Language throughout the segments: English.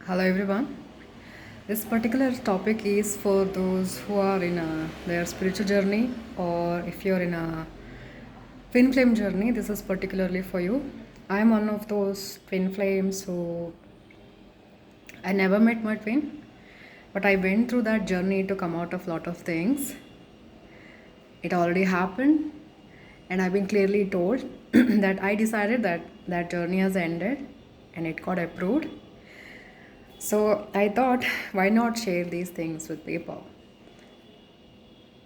Hello everyone. This particular topic is for those who are in their spiritual journey, or if you're in a twin flame journey, this is particularly for you. I'm one of those twin flames who I never met my twin, but I went through that journey to come out of lot of things. It already happened, and I've been clearly told that I decided that that journey has ended and it got approved. So I thought, why not share these things with people?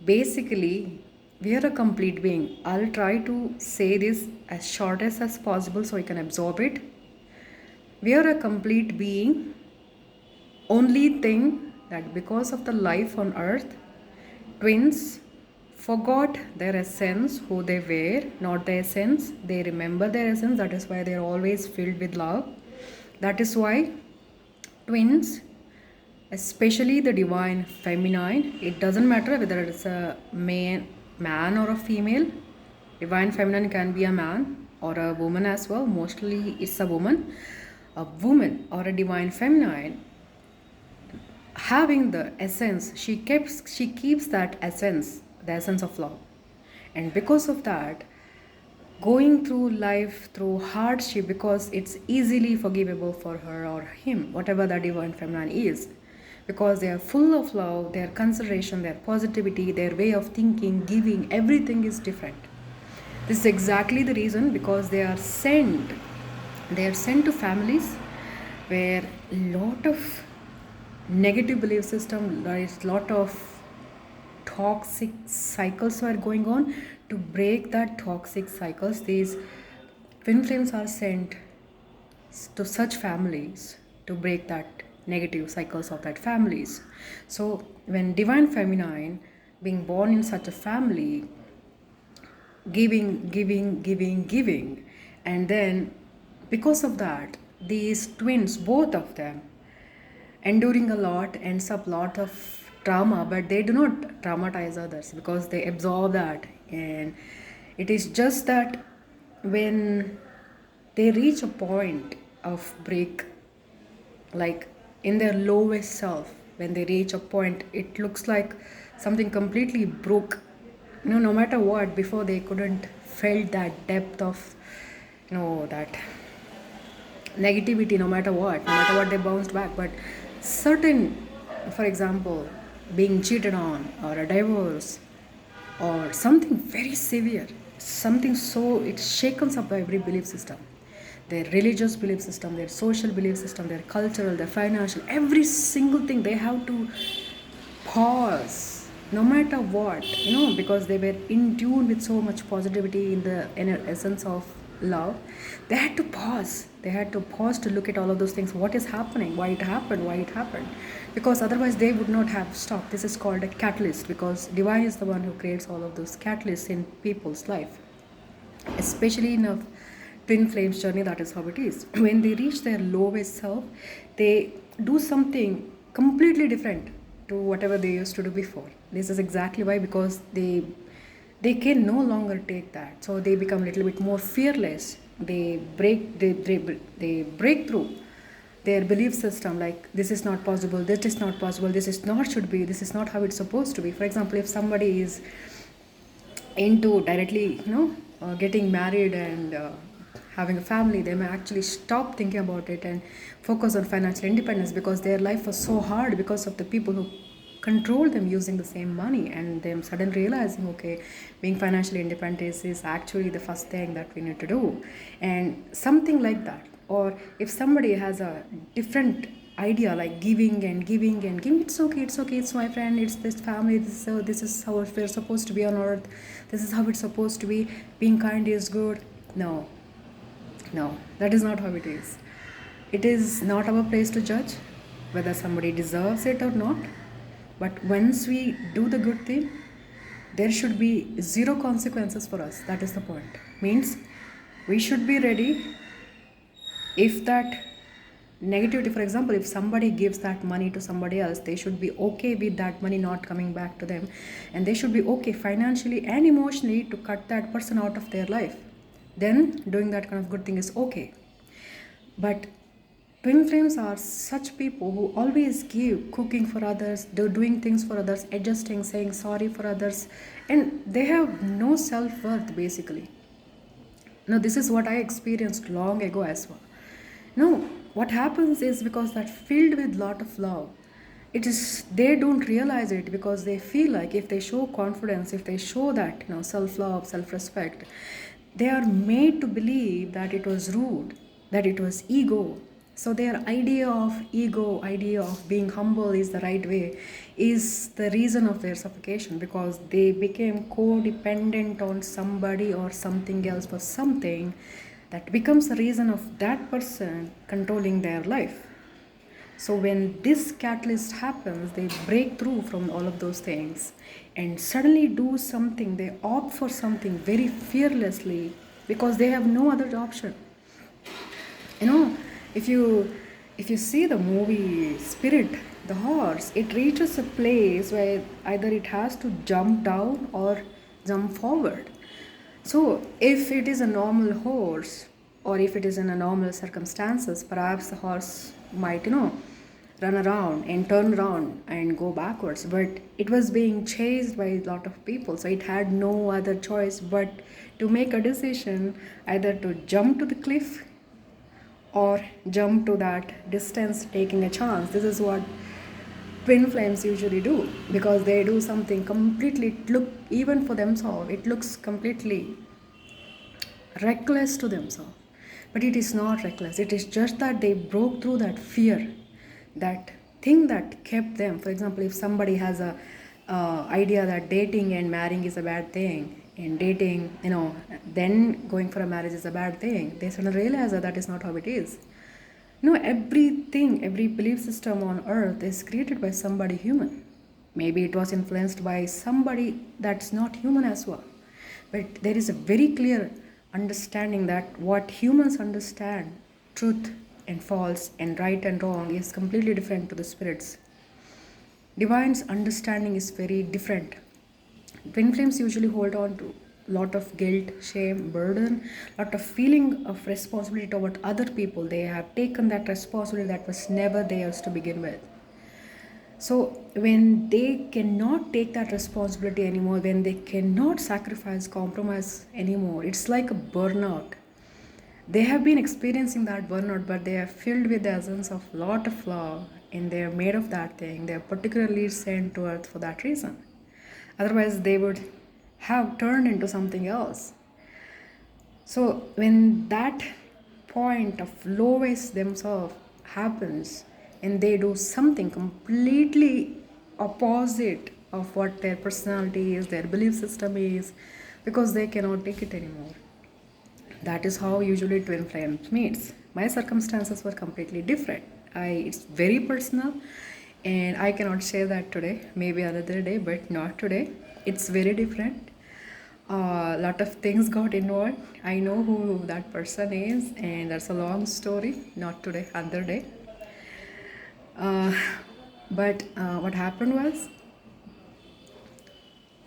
Basically, we are a complete being. I'll try to say this as short as possible so you can absorb it. We are a complete being. Only thing that because of the life on earth, twins forgot their essence, who they were, not their essence. They remember their essence. That is why they are always filled with love. That is why twins, especially the divine feminine, it doesn't matter whether it's a man or a female. Divine feminine can be a man or a woman as well. Mostly it's a woman or a divine feminine having the essence. She keeps that essence, the essence of love. And because of that, going through life through hardship, because it's easily forgivable for her or him, whatever the divine feminine is, because they are full of love, their consideration, their positivity, their way of thinking, giving, everything is different. This is exactly the reason, because they are sent to families where lot of negative belief system, there is lot of toxic cycles are going on. To break that toxic cycles, these twin flames are sent to such families to break that negative cycles of that families. So when divine feminine being born in such a family, giving, and then because of that, these twins, both of them, enduring a lot, ends up lot of trauma, but they do not traumatize others because they absorb that. And it is just that when they reach a point of break, like in their lowest self, when they reach a point, it looks like something completely broke. No matter what, before they couldn't felt that depth of that negativity. No matter what they bounced back. But certain, for example, being cheated on, or a divorce, or something very severe, something, so it shakens up every belief system, their religious belief system, their social belief system, their cultural, their financial, every single thing. They have to pause no matter what, because they were in tune with so much positivity in the inner essence of love. They had to pause to look at all of those things, what is happening, why it happened, because otherwise they would not have stopped. This is called a catalyst, because divine is the one who creates all of those catalysts in people's life, especially in a twin flames journey. That is how it is. When they reach their lowest self, they do something completely different to whatever they used to do before. This is exactly why, because they can no longer take that, so they become a little bit more fearless. They break through their belief system, like this is not possible, this is not should be, this is not how it's supposed to be. For example, if somebody is into directly getting married and having a family, they may actually stop thinking about it and focus on financial independence, because their life was so hard because of the people who control them using the same money, and them suddenly realizing, okay, being financially independent is actually the first thing that we need to do, and something like that. Or if somebody has a different idea, like giving, it's okay, it's my friend, it's this family, this is how we're supposed to be on earth, this is how it's supposed to be, being kind is good. No, that is not how it is. It is not our place to judge whether somebody deserves it or not. But once we do the good thing, there should be zero consequences for us. That is the point. Means we should be ready if that negativity, for example, if somebody gives that money to somebody else, they should be okay with that money not coming back to them, and they should be okay financially and emotionally to cut that person out of their life. Then doing that kind of good thing is okay. But Twin flames are such people who always give, cooking for others, doing things for others, adjusting, saying sorry for others, and they have no self worth basically. Now, this is what I experienced long ago as well. No, what happens is because that filled with lot of love, it is they don't realize it because they feel like if they show confidence, if they show that self love, self respect, they are made to believe that it was rude, that it was ego. So their idea of ego, idea of being humble is the right way, is the reason of their suffocation because they became codependent on somebody or something else for something that becomes the reason of that person controlling their life. So when this catalyst happens, they break through from all of those things and suddenly do something, they opt for something very fearlessly because they have no other option. You know, if you if you see the movie Spirit, the horse, it reaches a place where either it has to jump down or jump forward. So, if it is a normal horse, or if it is in a normal circumstances, perhaps the horse might, run around and turn around and go backwards. But it was being chased by a lot of people, so it had no other choice but to make a decision either to jump to the cliff or jump to that distance, taking a chance. This is what twin flames usually do because they do something completely look even for themselves it looks completely reckless to themselves, but it is not reckless. It is just that they broke through that fear, that thing that kept them. For example, if somebody has a idea that dating and marrying is a bad thing, and dating, then going for a marriage is a bad thing, they suddenly realize that that is not how it is. Everything, every belief system on earth is created by somebody human. Maybe it was influenced by somebody that's not human as well. But there is a very clear understanding that what humans understand, truth and false and right and wrong, is completely different to the spirits. Divine's understanding is very different. Twin flames usually hold on to lot of guilt, shame, burden, lot of feeling of responsibility toward other people. They have taken that responsibility that was never theirs to begin with. So when they cannot take that responsibility anymore, when they cannot sacrifice, compromise anymore, it's like a burnout. They have been experiencing that burnout, but they are filled with the essence of lot of love, and they are made of that thing. They are particularly sent to earth for that reason. Otherwise, they would have turned into something else. So when that point of lowest themselves happens and they do something completely opposite of what their personality is, their belief system is, because they cannot take it anymore. That is how usually twin flames meets. My circumstances were completely different. It's very personal and I cannot share that today, maybe another day, but not today. It's very different. A lot of things got involved. I know who that person is, and that's a long story. Not today, other day. Uh, but what happened was,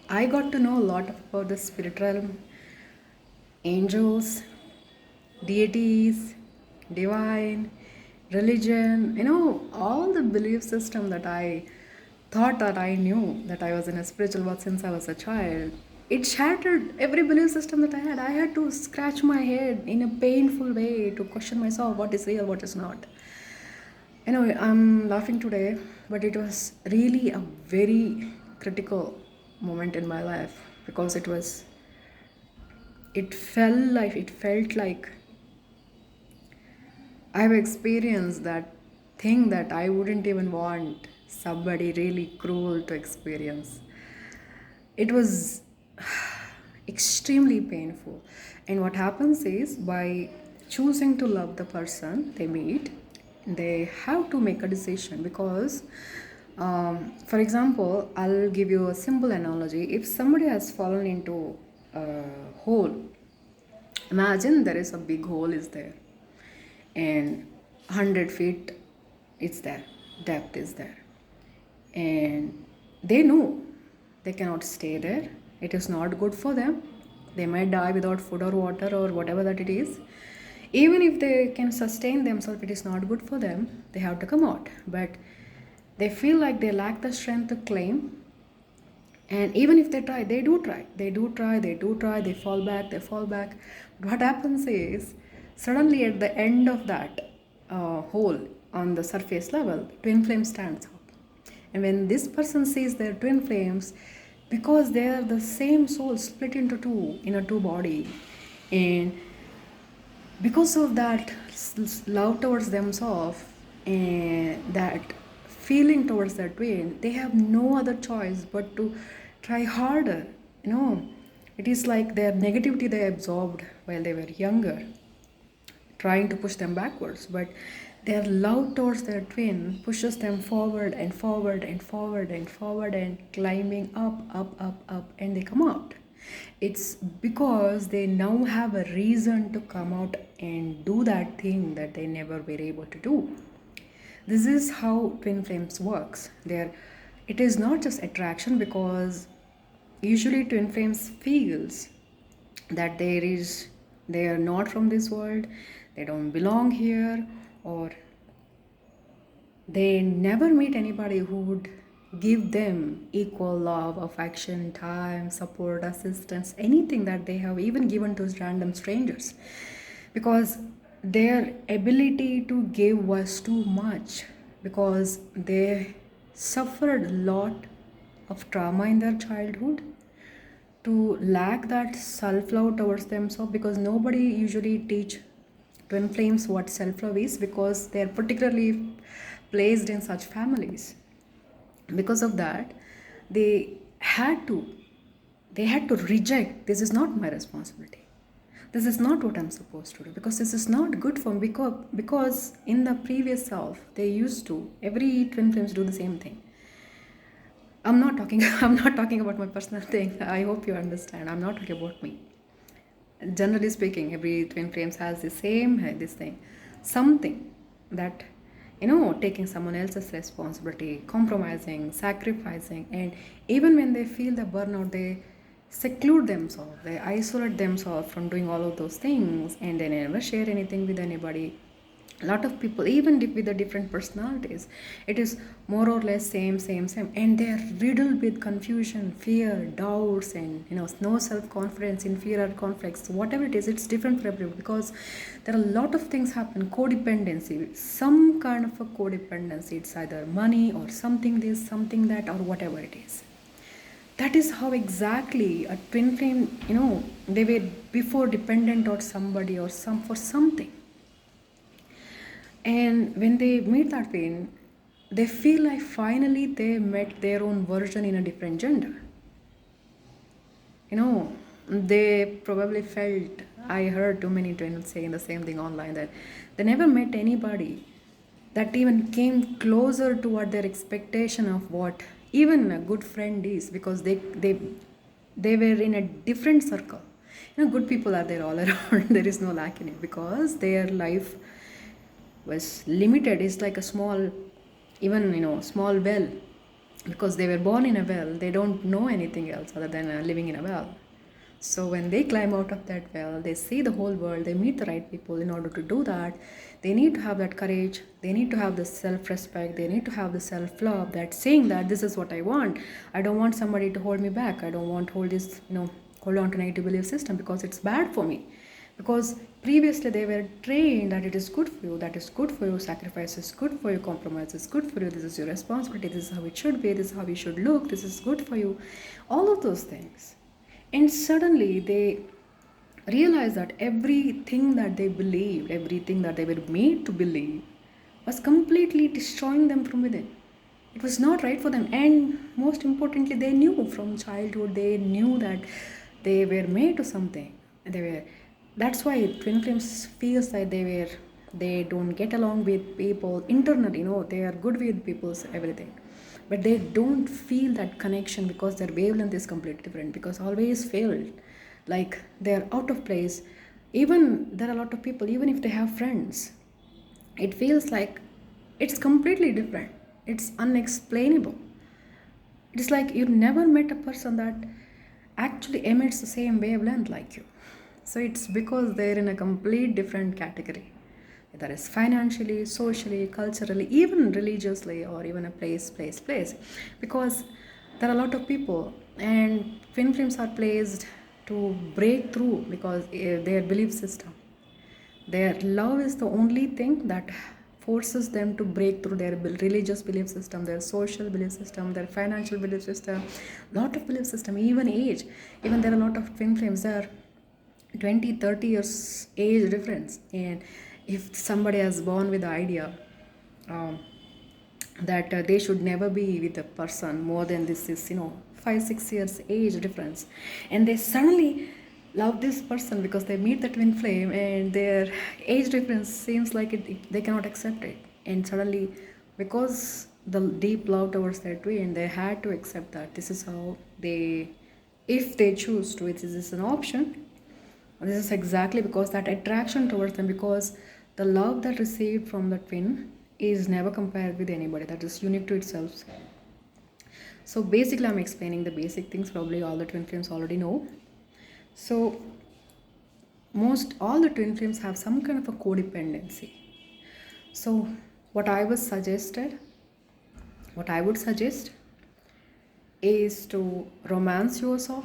I got to know a lot about the spirit realm, angels, deities, divine, religion. All the belief system that I thought that I knew, that I was in a spiritual world since I was a child. It shattered every belief system that I had. I had to scratch my head in a painful way to question myself what is real, what is not. I'm laughing today, but it was really a very critical moment in my life because it felt like I've experienced that thing that I wouldn't even want somebody really cruel to experience. It was extremely painful. And what happens is by choosing to love the person they meet, they have to make a decision because, for example, I'll give you a simple analogy. If somebody has fallen into a hole, imagine there is a big hole is there and 100 feet it's there, depth is there, and they know they cannot stay there. It is not good for them. They might die without food or water or whatever that it is. Even if they can sustain themselves, it is not good for them, they have to come out. But they feel like they lack the strength to claim. And even if they try, they fall back. What happens is, suddenly at the end of that hole on the surface level, twin flame stands up. And when this person sees their twin flames, because they are the same soul split into two in a two body, and because of that love towards themselves and that feeling towards their twin, they have no other choice but to try harder. You know, it is like their negativity they absorbed while they were younger, trying to push them backwards, but their love towards their twin pushes them forward and forward and forward and forward and climbing up, and they come out. It's because they now have a reason to come out and do that thing that they never were able to do. This is how twin flames works. It is not just attraction, because usually twin flames feels that they are not from this world, they don't belong here, or they never meet anybody who would give them equal love, affection, time, support, assistance, anything that they have even given to random strangers, because their ability to give was too much, because they suffered a lot of trauma in their childhood to lack that self-love towards themselves, because nobody usually teach twin flames what self-love is, because they are particularly placed in such families. Because of that, they had to reject, this is not my responsibility, this is not what I'm supposed to do, because this is not good for me, because in the previous self they used to, every twin flames do the same thing. I'm not talking about my personal thing, I hope you understand, I'm not talking about me. Generally speaking, every twin flames has this thing, something that, taking someone else's responsibility, compromising, sacrificing, and even when they feel the burnout, they seclude themselves, they isolate themselves from doing all of those things, and they never share anything with anybody. A lot of people, even with the different personalities, it is more or less same, and they are riddled with confusion, fear, doubts, and no self-confidence, inferior conflicts, whatever it is. It's different for everyone, because there are a lot of things happen. Codependency, some kind of a codependency, it's either money or something this, something that, or whatever it is. That is how exactly a twin flame, they were before dependent on somebody or for something. And when they meet that twin, they feel like finally they met their own version in a different gender. They probably felt, I heard too many twins saying the same thing online, that they never met anybody that even came closer to what their expectation of what even a good friend is, because they were in a different circle. Good people are there all around. There is no lack in it, because their life was limited. It's like a small, even small well, because they were born in a well, they don't know anything else other than living in a well. So when they climb out of that well, they see the whole world, they meet the right people. In order to do that, they need to have that courage, they need to have the self-respect, they need to have the self-love, that saying that this is what I want. I don't want somebody to hold me back, I don't want to hold on to negative belief system, because it's bad for me. Because previously they were trained that it is good for you, that is good for you, sacrifice is good for you, compromise is good for you, this is your responsibility, this is how it should be, this is how you should look, this is good for you, all of those things. And suddenly they realized that everything that they believed, everything that they were made to believe, was completely destroying them from within. It was not right for them. And most importantly, they knew from childhood, they knew that they were made to something. That's why twin flames feels like they don't get along with people internally. They are good with people's everything, but they don't feel that connection, because their wavelength is completely different, because always failed, like they're out of place. Even there are a lot of people, even if they have friends, it feels like it's completely different, it's unexplainable. It's like you never met a person that actually emits the same wavelength like you. So it's because they're in a complete different category, whether it's financially, socially, culturally, even religiously, or even a place. Because there are a lot of people, and twin flames are placed to break through because their belief system, their love is the only thing that forces them to break through their religious belief system, their social belief system, their financial belief system, lot of belief system, even age. Even there are a lot of twin flames. There are 20, 30 years age difference. And if somebody has born with the idea um, that they should never be with a person more than this is 5, 6 years age difference, and they suddenly love this person because they meet the twin flame and their age difference seems like they cannot accept it, and suddenly, because the deep love towards their twin, they had to accept that this is how they, if they choose to, it is an option. This is exactly because that attraction towards them, because the love that received from the twin is never compared with anybody, that is unique to itself. So basically, I'm explaining the basic things, probably all the twin flames already know. So most all the twin flames have some kind of a codependency. So what I would suggest is to romance yourself,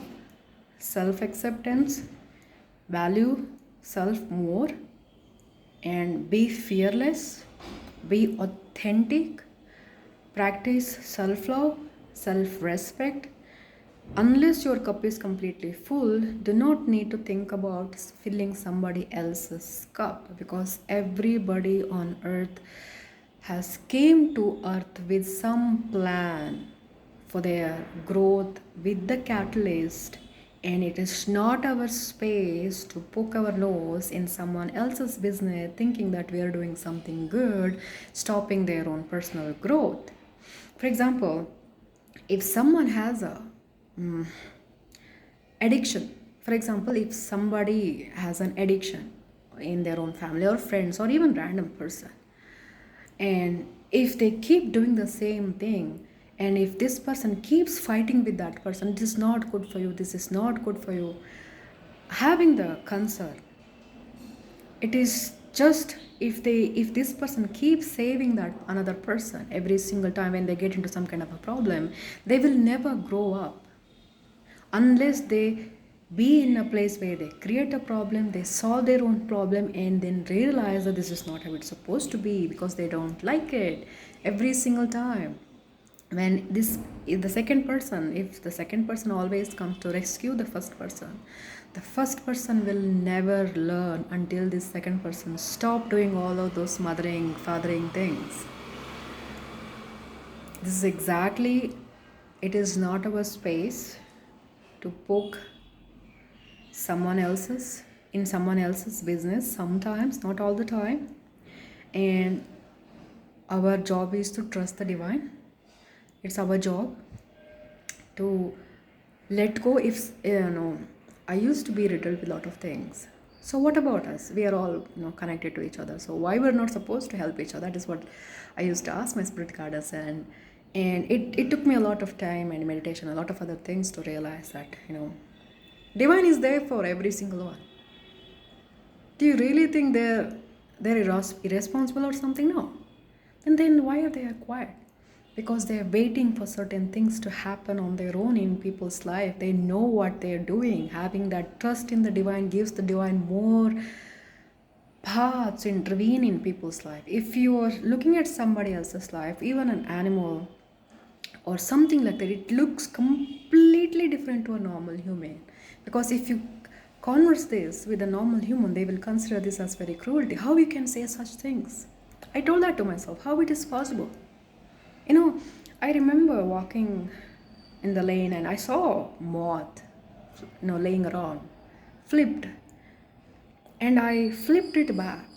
self acceptance, value self more, and be fearless, be authentic, practice self love, self respect. Unless your cup is completely full, do not need to think about filling somebody else's cup, because everybody on earth has came to earth with some plan for their growth with the catalyst, and it is not our space to poke our nose in someone else's business thinking that we are doing something good, stopping their own personal growth. For example, if someone has a addiction, for example, if somebody has an addiction in their own family or friends or even random person, and if they keep doing the same thing, and if this person keeps fighting with that person, this is not good for you, this is not good for you, having the concern, it is just, if this person keeps saving that another person every single time when they get into some kind of a problem, they will never grow up unless they be in a place where they create a problem, they solve their own problem, and then realize that this is not how it's supposed to be, because they don't like it every single time. When this, if the second person always comes to rescue the first person will never learn until this second person stop doing all of those mothering, fathering things. This is exactly, it is not our space to poke someone else's business, sometimes, not all the time. And our job is to trust the divine. It's our job to let go. If I used to be riddled with a lot of things. So what about us? We are all connected to each other. So why we're not supposed to help each other? That is what I used to ask my spirit guides, and it took me a lot of time and meditation, a lot of other things to realize that divine is there for every single one. Do you really think they're irresponsible or something? No. And then why are they quiet? Because they're waiting for certain things to happen on their own in people's life. They know what they're doing. Having that trust in the divine gives the divine more paths to intervene in people's life. If you are looking at somebody else's life, even an animal or something like that, it looks completely different to a normal human. Because if you converse this with a normal human, they will consider this as very cruelty. How you can say such things? I told that to myself, how it is possible. I remember walking in the lane and I saw moth, laying around, flipped, and I flipped it back.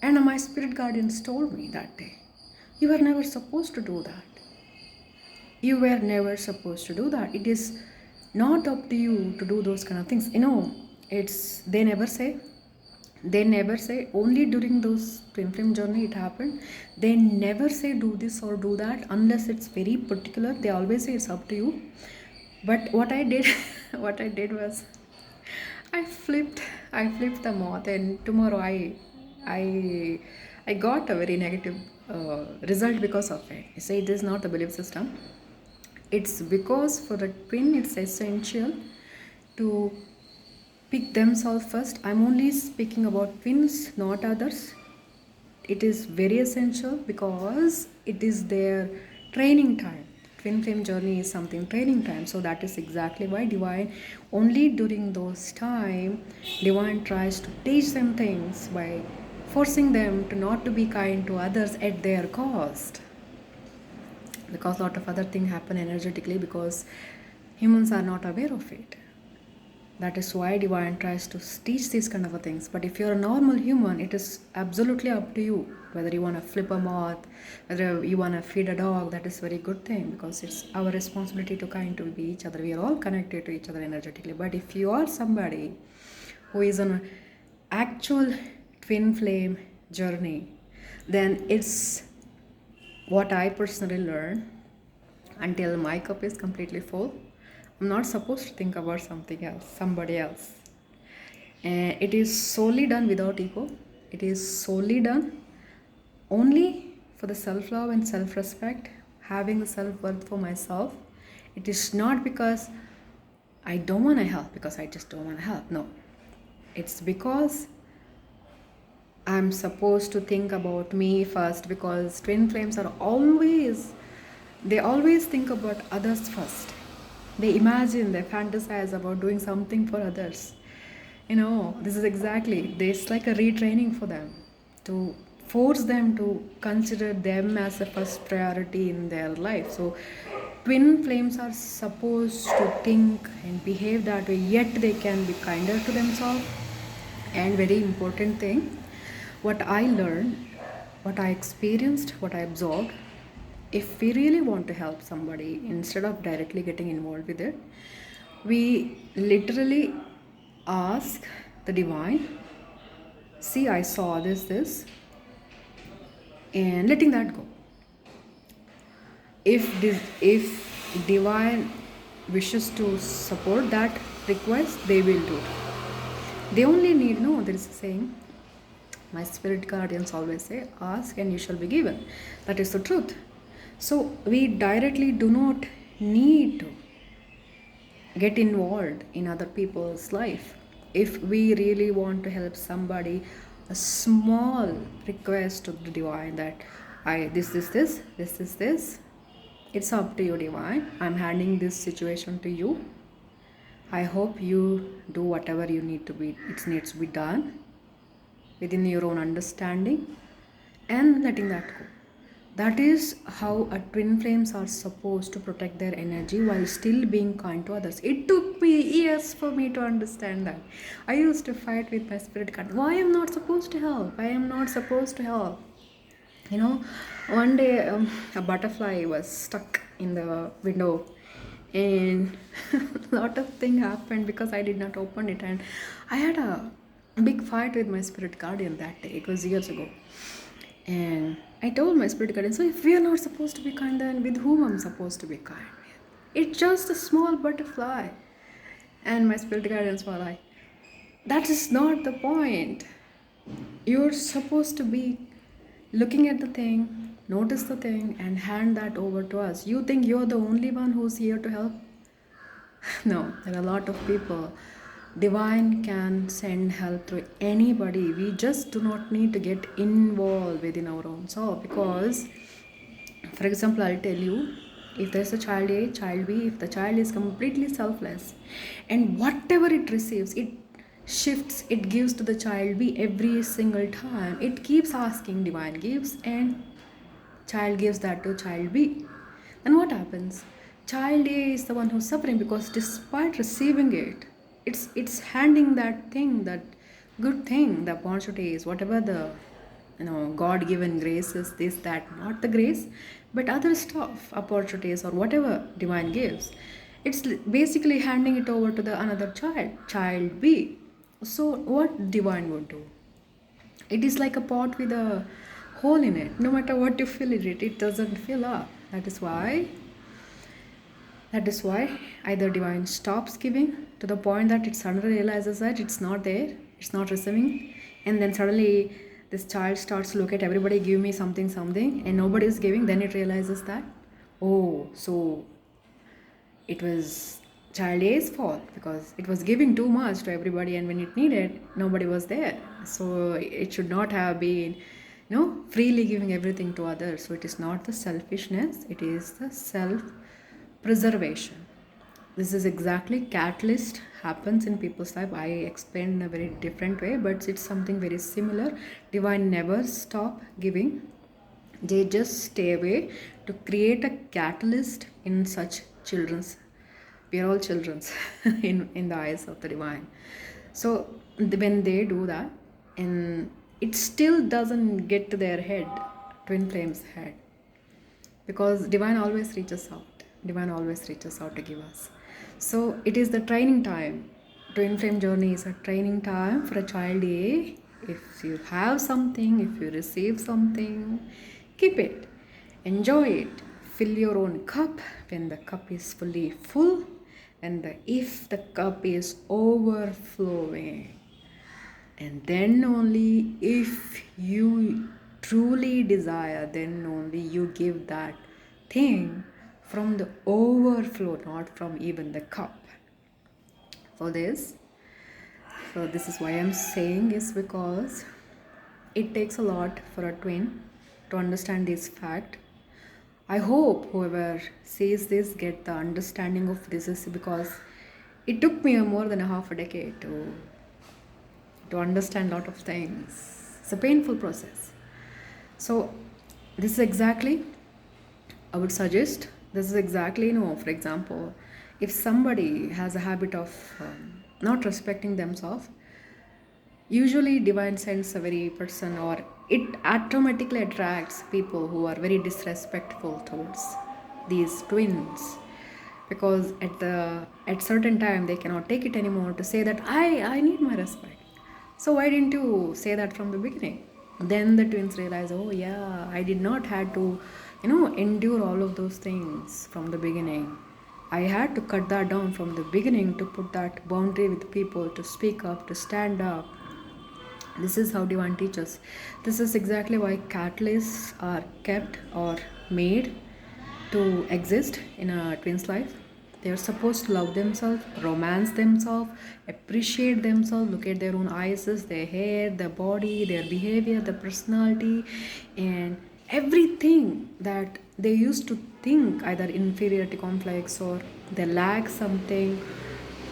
And my spirit guardians told me that day, you were never supposed to do that. You were never supposed to do that. It is not up to you to do those kind of things. It's they never say, only during those twin flame journey it happened. They never say do this or do that unless it's very particular. They always say it's up to you. But what I did what I did was, I flipped I flipped the moth, and tomorrow I I got a very negative result because of it. You say it is not the belief system. It's because for a twin it's essential to pick themselves first. I'm only speaking about twins, not others. It is very essential because it is their training time. Twin flame journey is something training time, so that is exactly why divine only during those time divine tries to teach them things by forcing them to not to be kind to others at their cost, because a lot of other things happen energetically because humans are not aware of it. That is why divine tries to teach these kind of things. But if you're a normal human, it is absolutely up to you whether you want to flip a moth, whether you want to feed a dog. That is a very good thing because it's our responsibility to kind to be each other. We are all connected to each other energetically. But if you are somebody who is on an actual twin flame journey, then it's what I personally learned. Until my cup is completely full, I'm not supposed to think about something else, somebody else. And it is solely done without ego. It is solely done only for the self love and self respect, having the self worth for myself. It is not because I don't want to help, because I just don't want to help. No. It's because I'm supposed to think about me first, because twin flames are always, they always think about others first. They imagine, they fantasize about doing something for others. This is exactly, there's like a retraining for them to force them to consider them as a first priority in their life. So twin flames are supposed to think and behave that way, yet they can be kinder to themselves. And very important thing, what I learned, what I experienced, what I absorbed, if we really want to help somebody, instead of directly getting involved with it, we literally ask the divine, see, I saw this, and letting that go. If divine wishes to support that request, they will do it. They only need, no, there is a saying, my spirit guardians always say, ask and you shall be given. That is the truth. So we directly do not need to get involved in other people's life. If we really want to help somebody, a small request to the divine that this is this, it's up to you, divine. I'm handing this situation to you. I hope you do whatever you need to be, it needs to be done within your own understanding, and letting that go. That is how a twin flames are supposed to protect their energy while still being kind to others. It took me years for me to understand that. I used to fight with my spirit guide. Why am not supposed to help? I am not supposed to help. You know, one day a butterfly was stuck in the window, and a lot of things happened because I did not open it, and I had a big fight with my spirit guardian that day. It was years ago, and I told my spirit guardian, so if we are not supposed to be kind, then with whom I'm supposed to be kind with? It's just a small butterfly. And my spirit guardians were like, that is not the point. You're supposed to be looking at the thing, notice the thing, and hand that over to us. You think you're the only one who's here to help? No, there are a lot of people. Divine can send help to anybody. We just do not need to get involved within our own self. Because, for example, I'll tell you, if there's a child A, child B, if the child is completely selfless and whatever it receives, it shifts, it gives to the child B every single time. It keeps asking, divine gives, and child gives that to child B. Then what happens? Child A is the one who's suffering because despite receiving it, it's handing that thing, that good thing, the opportunities, whatever the God-given grace is, this, that, not the grace, but other stuff, opportunities or whatever divine gives. It's basically handing it over to the another child, child B. So what divine would do? It is like a pot with a hole in it. No matter what you fill it, it doesn't fill up. That is why That is why either divine stops giving to the point that it suddenly realizes that it's not there, it's not receiving, and then suddenly this child starts to look at everybody, give me something, something, and nobody is giving. Then it realizes that, oh, so it was child A's fault because it was giving too much to everybody, and when it needed, nobody was there. So it should not have been, freely giving everything to others. So it is not the selfishness, it is the self preservation. This is exactly catalyst happens in people's life. I explained in a very different way, but it's something very similar. Divine never stop giving, they just stay away to create a catalyst in such children's. We are all children's in the eyes of the divine. So when they do that, and it still doesn't get to their head, twin flames head, because divine always reaches out. Divine always reaches out to give us. So it is the training time. Twin flame journey is a training time for a child A. If you have something, if you receive something, keep it, enjoy it, fill your own cup when the cup is fully full, and if the cup is overflowing, and then only if you truly desire, then only you give that thing from the overflow, not from even the cup. For this, so this is why I'm saying is because it takes a lot for a twin to understand this fact. I hope whoever sees this get the understanding of this, is because it took me more than a half a decade to understand a lot of things. It's a painful process. So this is exactly, I would suggest, this is exactly, for example, if somebody has a habit of not respecting themselves, usually divine sends a very person, or it automatically attracts people who are very disrespectful towards these twins, because at certain time they cannot take it anymore to say that I need my respect. So why didn't you say that from the beginning? Then the twins realize, oh yeah, I did not had to endure all of those things from the beginning. I had to cut that down from the beginning to put that boundary with people, to speak up, to stand up. This is how divine teaches. This is exactly why catalysts are kept or made to exist in a twin's life. They are supposed to love themselves, romance themselves, appreciate themselves, look at their own eyes, their hair, their body, their behavior, their personality, and everything that they used to think either inferiority complex or they lack something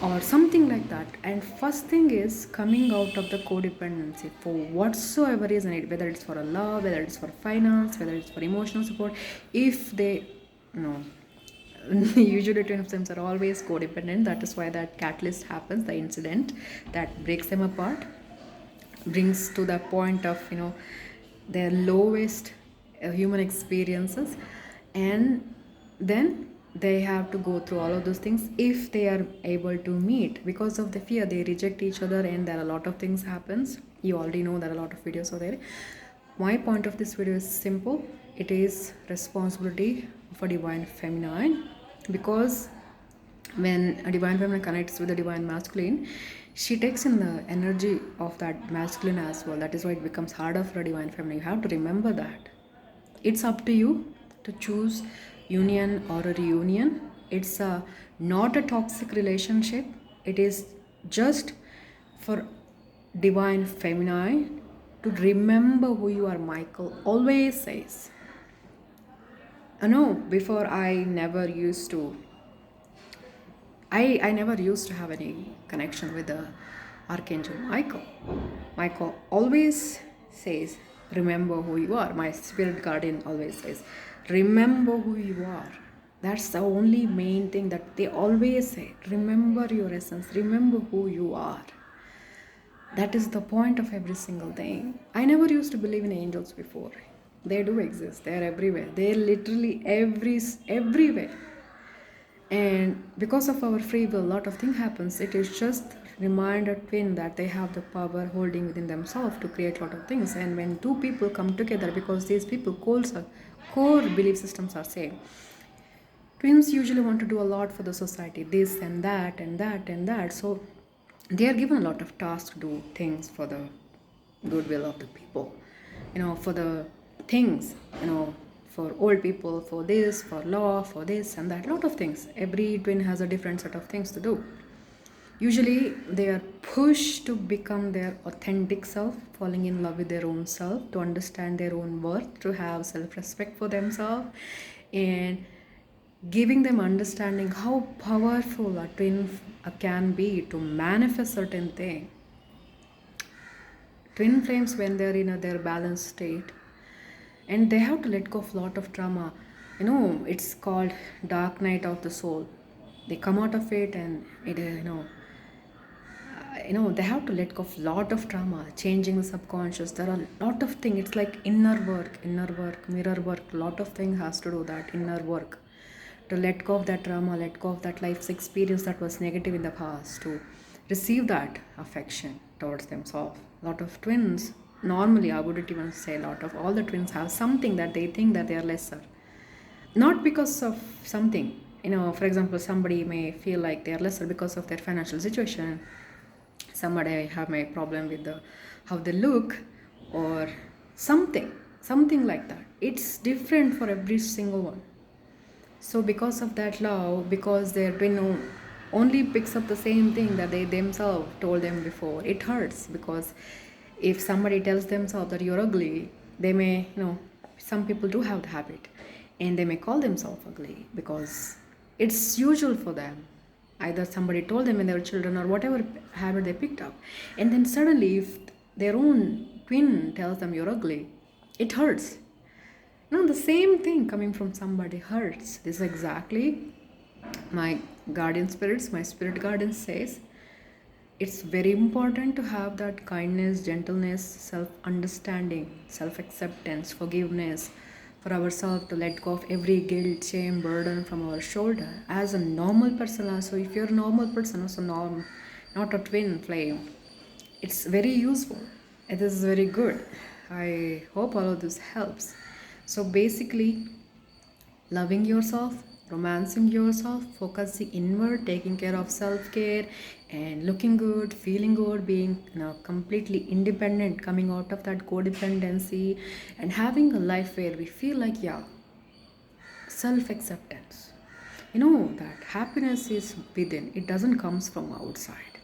or something like that. And first thing is coming out of the codependency for whatsoever reason, whether it's for a love, whether it's for finance, whether it's for emotional support. If they usually twin flames are always codependent. That is why that catalyst happens, the incident that breaks them apart, brings to the point of their lowest human experiences, and then they have to go through all of those things. If they are able to meet, because of the fear they reject each other, and there are a lot of things happens. You already know there are a lot of videos out there. My point of this video is simple. It is responsibility of a divine feminine, because when a divine feminine connects with the divine masculine, she takes in the energy of that masculine as well. That is why it becomes harder for a divine feminine. You have to remember that. It's up to you to choose union or a reunion. It's not a toxic relationship. It is just for divine feminine to remember who you are. Michael always says, before I never used to have any connection with the Archangel Michael. Michael always says, remember who you are. My spirit guardian always says, remember who you are. That's the only main thing that they always say. Remember your essence. Remember who you are. That is the point of every single thing. I never used to believe in angels before. They do exist. They're everywhere. They're literally everywhere. And because of our free will, a lot of things happens. It is just remind a twin that they have the power holding within themselves to create a lot of things. And when two people come together, because these people core belief systems are same, Twins usually want to do a lot for the society, this and that and that and that. So they are given a lot of tasks to do things for the goodwill of the people, for the things, for old people, for this, for law, for this and that, lot of things. Every twin has a different set of things to do. Usually they are pushed to become their authentic self, falling in love with their own self, to understand their own worth, to have self-respect for themselves, and giving them understanding how powerful a twin can be to manifest certain thing. Twin flames, when they're in their balanced state, and they have to let go of lot of trauma. It's called dark night of the soul. They come out of it, and they have to let go of lot of trauma, changing the subconscious. There are a lot of things. It's like inner work, mirror work. Lot of things has to do that inner work, to let go of that trauma, let go of that life's experience that was negative in the past, to receive that affection towards themselves. A lot of twins, normally I wouldn't even say a lot of, all the twins have something that they think that they are lesser. Not because of something, for example, somebody may feel like they are lesser because of their financial situation. Somebody have my problem with how they look, or something like that. It's different for every single one. So because of that love, because their twin only picks up the same thing that they themselves told them before, it hurts. Because if somebody tells themselves that you're ugly, they may, some people do have the habit, and they may call themselves ugly because it's usual for them. Either somebody told them when they were children, or whatever habit they picked up, and then suddenly if their own twin tells them you're ugly, it hurts. The same thing coming from somebody hurts. This is exactly my guardian spirits, my spirit guardian says. It's very important to have that kindness, gentleness, self-understanding, self-acceptance, forgiveness for ourselves, to let go of every guilt, shame, burden from our shoulder. As a normal person also, if you're a normal person, also not a twin flame, it's very useful. It is very good. I hope all of this helps. So basically, loving yourself, romancing yourself, focusing inward, taking care of self-care, and looking good, feeling good, being completely independent, coming out of that codependency, and having a life where we feel like, self-acceptance. That happiness is within. It doesn't comes from outside.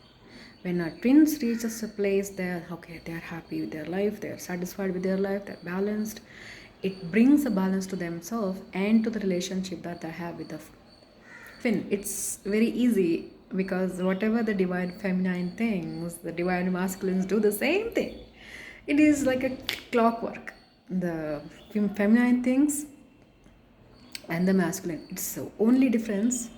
When a twins reaches a place, they're happy with their life, they're satisfied with their life, they're balanced. It brings a balance to themselves and to the relationship that they have with the twin. It's very easy, because whatever the divine feminine things, the divine masculines do the same thing. It is like a clockwork. The feminine things and the masculine, it's the only difference.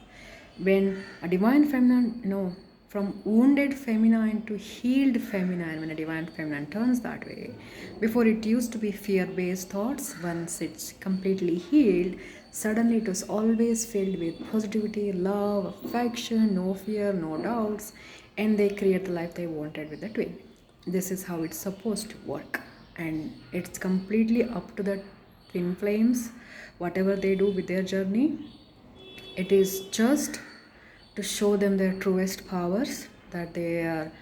When a divine feminine, from wounded feminine to healed feminine, when a divine feminine turns that way, before it used to be fear-based thoughts, once it's completely healed, suddenly it was always filled with positivity, love, affection, no fear, no doubts, and they create the life they wanted with the twin. This is how it's supposed to work, and it's completely up to the twin flames, whatever they do with their journey. It is just to show them their truest powers, that they are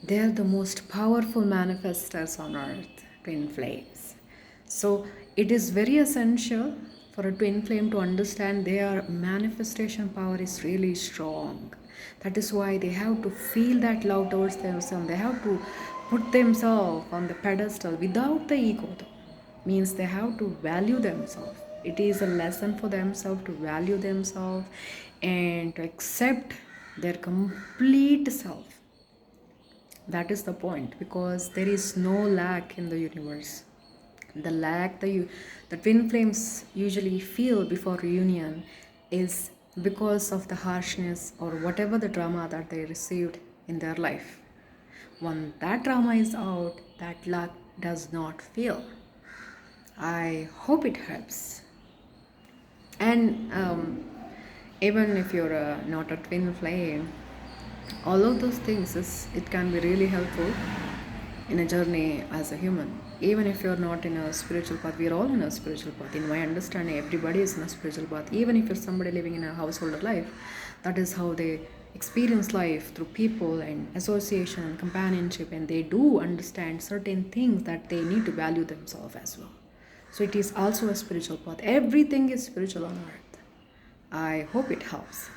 the most powerful manifestors on earth, twin flames. So it is very essential for a twin flame to understand their manifestation power is really strong. That is why they have to feel that love towards themselves. They have to put themselves on the pedestal without the ego, though. Means they have to value themselves. It is a lesson for themselves to value themselves and to accept their complete self. That is the point, because there is no lack in the universe. The lack the twin flames usually feel before reunion is because of the harshness or whatever the trauma that they received in their life. When that trauma is out, that lack does not feel. I hope it helps. And even if you're not a twin flame, all of those things, it can be really helpful in a journey as a human. Even if you're not in a spiritual path, we're all in a spiritual path. In my understanding, everybody is in a spiritual path. Even if you're somebody living in a householder life, that is how they experience life, through people and association and companionship, and they do understand certain things that they need to value themselves as well. So it is also a spiritual path. Everything is spiritual on earth. I hope it helps.